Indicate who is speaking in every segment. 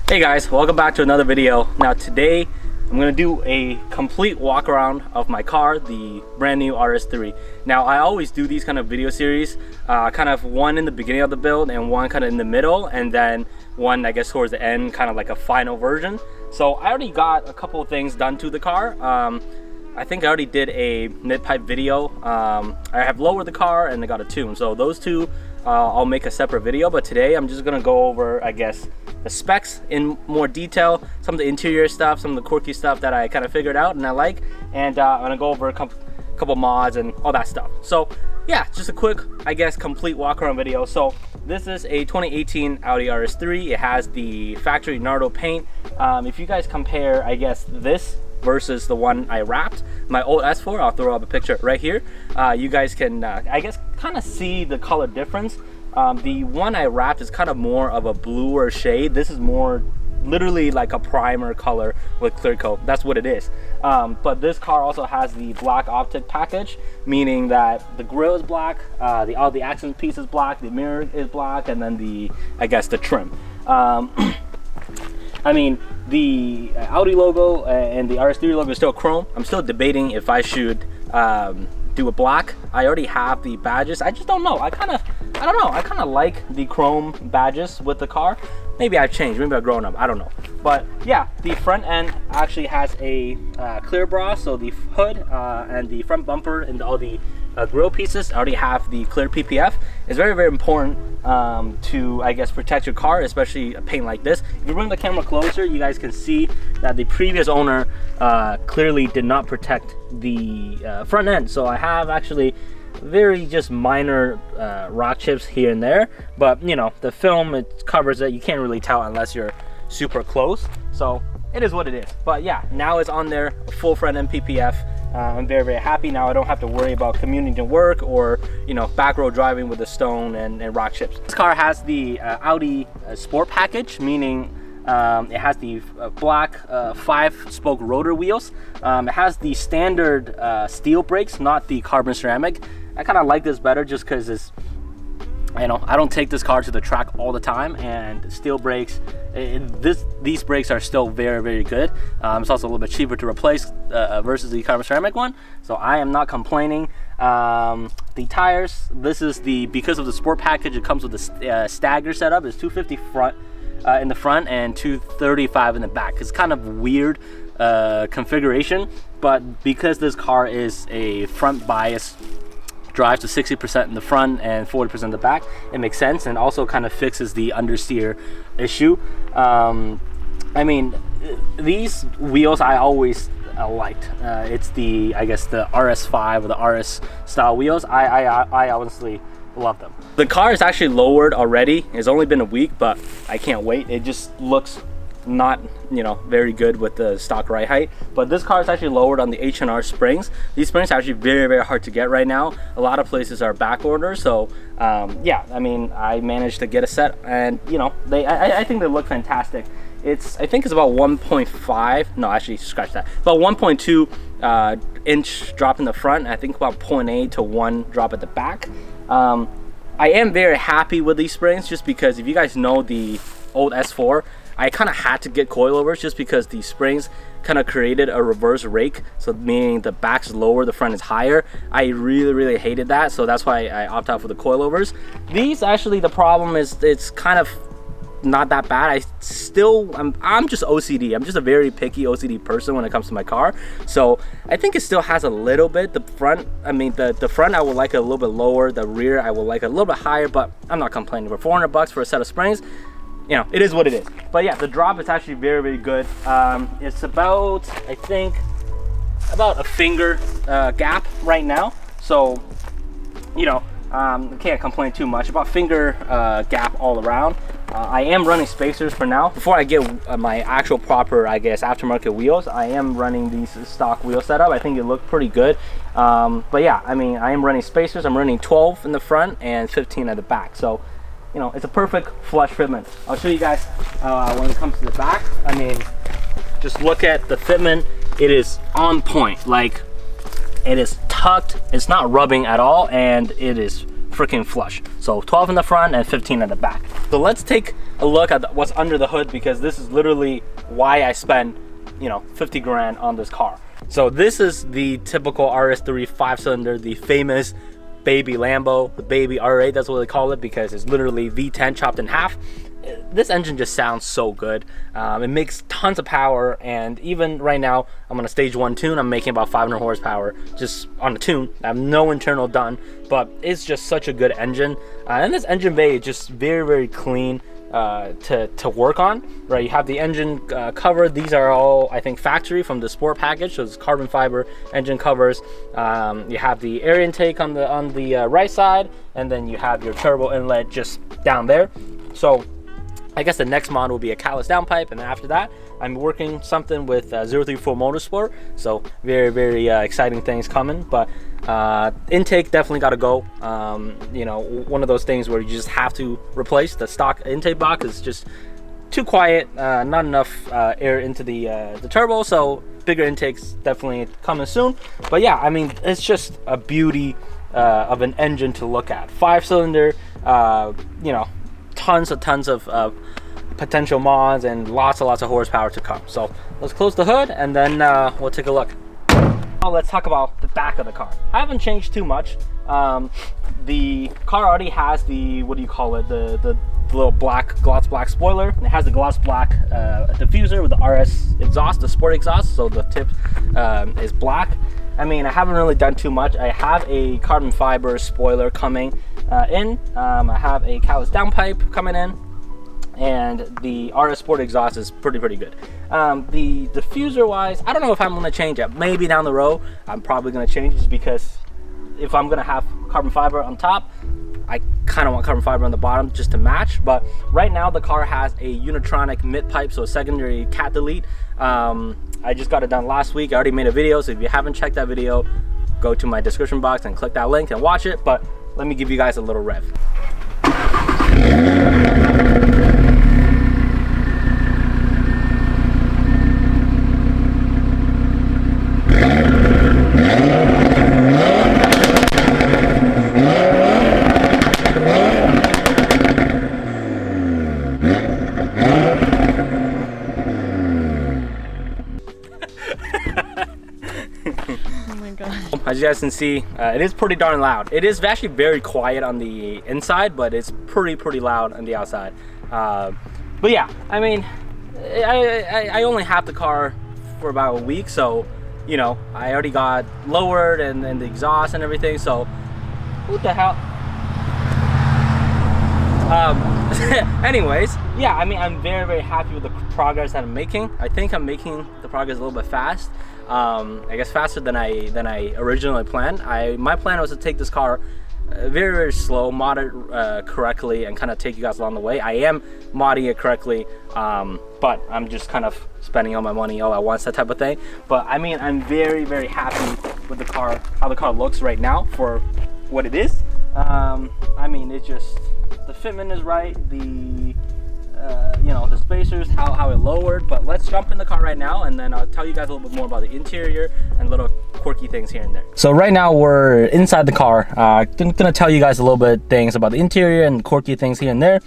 Speaker 1: Hey guys, welcome back to another video. Now today I'm gonna do a complete walk around of my car, the brand new RS3. Now I always do these kind of video series, kind of one in the beginning of the build and one kind of in the middle, and then one I guess towards the end, kind of like a final version. So I already got a couple of things done to the car. I think I already did a mid-pipe video. I have lowered the car and I got a tune. So those two I'll make a separate video, but today I'm just gonna go over, I guess, the specs in more detail, some of the interior stuff, some of the quirky stuff that I kind of figured out and I like, and I'm gonna go over a couple mods and all that stuff. So yeah, just a quick, I guess, complete walk around video. So this is a 2018 Audi RS3. It has the factory Nardo paint. If you guys compare, I guess, this versus the one I wrapped, my old S4, I'll throw up a picture right here. You guys can, I guess, kind of see the color difference. The one I wrapped is kind of more of a bluer shade. This is more literally like a primer color with clear coat. That's what it is. But this car also has the black optic package, meaning that the grille is black, all the accent piece is black, the mirror is black, and then the, I guess, the trim. I mean, the Audi logo and the RS3 logo is still chrome. I'm still debating if I should do a black. I already have the badges. I just don't know. I don't know. I kind of like the chrome badges with the car. Maybe I've changed. Maybe I've grown up. I don't know. But yeah, the front end actually has a clear bra. So the hood and the front bumper and all the grille pieces already have the clear PPF. It's very, very important to, I guess, protect your car, especially a paint like this. If you bring the camera closer, you guys can see that the previous owner clearly did not protect the front end. So I have actually very just minor rock chips here and there, but you know, the film, it covers it. You can't really tell unless you're super close. So it is what it is. But yeah, now it's on there, full front end PPF. I'm very, very happy now. I don't have to worry about commuting to work or, you know, back road driving with the stone and rock chips. This car has the Audi Sport package, meaning it has the black 5-spoke rotor wheels. It has the standard steel brakes, not the carbon ceramic. I kind of like this better just because it's, you know, I don't take this car to the track all the time, and steel brakes, these brakes are still very, very good. It's also a little bit cheaper to replace versus the carbon ceramic one, so I am not complaining. The tires, this is because of the sport package, it comes with the stagger setup. It's 250 front in the front and 235 in the back. It's kind of weird configuration, but because this car is a front bias, drives to 60% in the front and 40% in the back, it makes sense, and also kind of fixes the understeer issue. I mean, these wheels I always liked. It's the, I guess, the RS5 or the RS style wheels. I honestly love them. The car is actually lowered already. It's only been a week, but I can't wait. It just looks not, you know, very good with the stock ride height, but this car is actually lowered on the H&R springs. These springs are actually very, very hard to get right now. A lot of places are back order, so yeah, I mean, I managed to get a set, and you know, I think they look fantastic. I think it's about 1.5, no, actually scratch that, about 1.2 inch drop in the front. I think about 0.8 to 1 drop at the back. I am very happy with these springs, just because if you guys know the old S4, I kind of had to get coilovers just because the springs kind of created a reverse rake, so meaning the back's lower, the front is higher. I really, really hated that, so that's why I opted out for the coilovers. These, actually, the problem is it's kind of not that bad. I'm just OCD. I'm just a very picky OCD person when it comes to my car, so I think it still has a little bit. The front, I mean, the front I would like it a little bit lower, the rear I would like it a little bit higher, but I'm not complaining. For 400 bucks for a set of springs, you know, it is what it is. But yeah, the drop is actually very, very good. It's about, I think, about a finger gap right now. So, you know, can't complain too much. About finger gap all around. I am running spacers for now. Before I get my actual proper, I guess, aftermarket wheels, I am running these stock wheel setup. I think it looked pretty good. But yeah, I mean, I am running spacers. I'm running 12 in the front and 15 at the back. So, you know, it's a perfect flush fitment. I'll show you guys when it comes to the back. I mean, just look at the fitment. It is on point. Like, it is tucked, it's not rubbing at all, and it is freaking flush. So 12 in the front and 15 at the back. So let's take a look at what's under the hood, because this is literally why I spent, you know, 50 grand on this car. So this is the typical RS3 5-cylinder, the famous baby Lambo, the baby R8, that's what they call it, because it's literally V10 chopped in half. This engine just sounds so good. It makes tons of power, and even right now I'm on a stage 1 tune. I'm making about 500 horsepower just on the tune. I have no internal done, but it's just such a good engine. And this engine bay is just very, very clean to work on, right? You have the engine cover. These are all, I think, factory from the sport package, so it's carbon fiber engine covers. You have the air intake on the right side, and then you have your turbo inlet just down there. So I guess the next model will be a callus downpipe, and then after that I'm working something with 034 Motorsport, so very, very exciting things coming. But intake definitely got to go. You know, one of those things where you just have to replace the stock intake box. Is just too quiet, not enough air into the turbo, so bigger intakes definitely coming soon. But yeah, I mean, it's just a beauty of an engine to look at. 5-cylinder, you know, tons of potential mods and lots of horsepower to come. So let's close the hood, and then we'll take a look. Now let's talk about the back of the car. I haven't changed too much. The car already has the, what do you call it, the little gloss black spoiler. It has the gloss black diffuser with the RS exhaust, the sport exhaust, so the tip is black. I mean, I haven't really done too much. I have a carbon fiber spoiler coming in. I have a callus downpipe coming in, and the RS Sport exhaust is pretty good. The diffuser wise, I don't know if I'm gonna change it. Maybe down the road, I'm probably gonna change, just because if I'm gonna have carbon fiber on top, I kind of want carbon fiber on the bottom just to match. But right now the car has a Unitronic mid pipe, so a secondary cat delete. I just got it done last week. I already made a video, so if you haven't checked that video, go to my description box and click that link and watch it. But let me give you guys a little rev. As you guys can see, it is pretty darn loud. It is actually very quiet on the inside, but it's pretty loud on the outside. But yeah, I mean, I only have the car for about a week, so you know, I already got lowered and the exhaust and everything. So what the hell? Anyways, yeah, I mean, I'm very happy with the progress that I'm making. I think I'm making the progress a little bit fast. I guess faster than I originally planned. My plan was to take this car very slow, mod it correctly, and kind of take you guys along the way. I am modding it correctly, but I'm just kind of spending all my money all at once, that type of thing. But I mean, I'm very happy with the car, how the car looks right now for what it is. I mean, it's just, the fitment is right, the you know, the spacers, how it lowered. But let's jump in the car right now, and then I'll tell you guys a little bit more about the interior and little quirky things here and there. So right now we're inside the car. Gonna tell you guys a little bit things about the interior and quirky things here and there.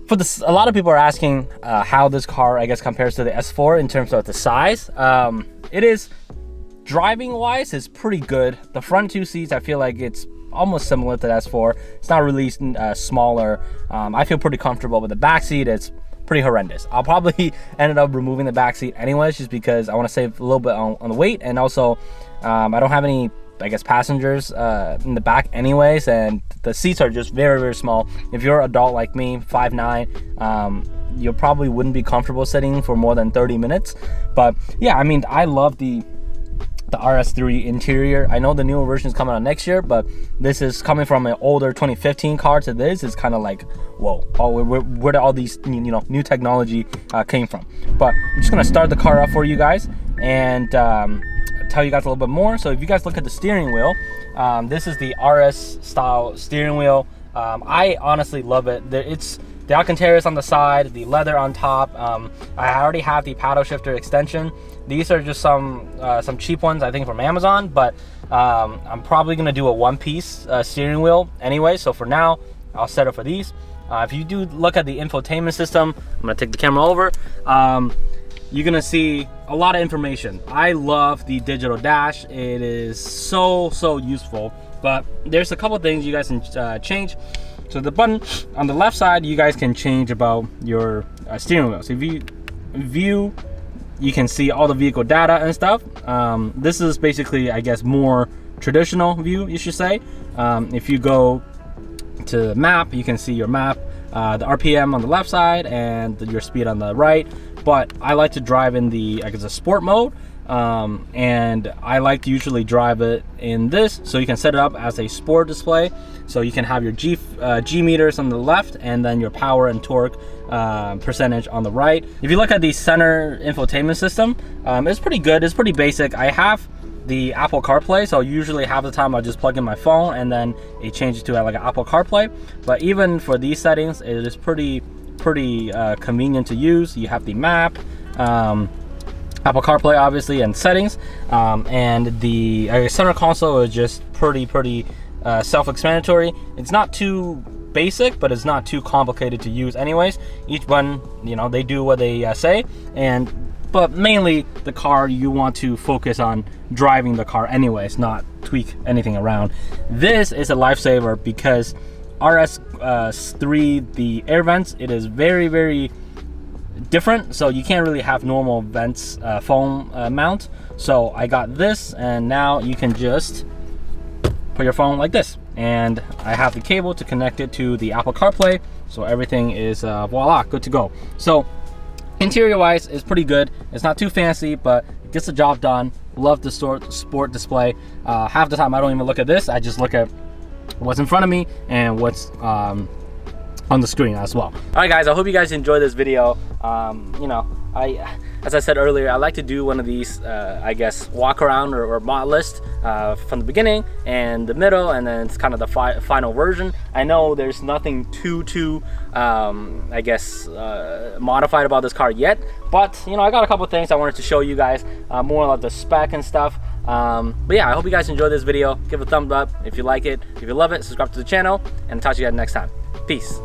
Speaker 1: For this, a lot of people are asking how this car, I guess, compares to the S4 in terms of the size. It is, driving wise, is pretty good. The front two seats, I feel like it's almost similar to the S4. It's not really smaller. I feel pretty comfortable with the back seat. It's pretty horrendous. I'll probably end up removing the back seat anyways, just because I want to save a little bit on the weight, and also I don't have any, I guess, passengers in the back anyways, and the seats are just very small. If you're an adult like me, 5'9", you probably wouldn't be comfortable sitting for more than 30 minutes. But yeah, I mean, I love the RS3 interior. I know the newer version is coming out next year, but this is coming from an older 2015 car to this. It's kind of like, whoa, where did all these new technology came from? But I'm just gonna start the car up for you guys and tell you guys a little bit more. So if you guys look at the steering wheel, this is the RS style steering wheel. I honestly love it. It's the Alcantara's on the side, the leather on top. I already have the paddle shifter extension. These are just some cheap ones, I think, from Amazon, but I'm probably gonna do a one-piece steering wheel anyway. So for now, I'll set up for these. If you do look at the infotainment system, I'm gonna take the camera over. You're gonna see a lot of information. I love the digital dash. It is so useful, but there's a couple things you guys can change. So the button on the left side, you guys can change about your steering wheel. So if you view, you can see all the vehicle data and stuff. This is basically, I guess, more traditional view, you should say. If you go to map, you can see your map, the RPM on the left side and your speed on the right. But I like to drive in the, I guess, a sport mode, and I like to usually drive it in this, so you can set it up as a sport display. So you can have your G meters on the left, and then your power and torque percentage on the right. If you look at the center infotainment system, it's pretty good. It's pretty basic. I have the Apple CarPlay, so usually half the time I'll just plug in my phone and then it changes to like an Apple CarPlay. But even for these settings, it is pretty convenient to use. You have the map, Apple CarPlay obviously, and settings, and the center console is just pretty self-explanatory. It's not too basic, but it's not too complicated to use anyways. Each one, you know, they do what they say, but mainly the car, you want to focus on driving the car anyways, not tweak anything around. This is a lifesaver because RS3, the air vents, it is very different, so you can't really have normal vents, foam mount. So I got this, and now you can just put your phone like this, and I have the cable to connect it to the Apple CarPlay, so everything is voila, good to go. So interior wise, it's pretty good. It's not too fancy, but it gets the job done. Love the sport display. Half the time I don't even look at this, I just look at what's in front of me and what's on the screen as well. All right guys, I hope you guys enjoyed this video. You know, as I said earlier, I like to do one of these, I guess, walk around or mod list from the beginning and the middle, and then it's kind of the final version. I know there's nothing too I guess, modified about this car yet, but you know, I got a couple things I wanted to show you guys, more like the spec and stuff. But yeah, I hope you guys enjoyed this video. Give a thumbs up if you like it. If you love it, subscribe to the channel, and talk to you guys next time. Peace.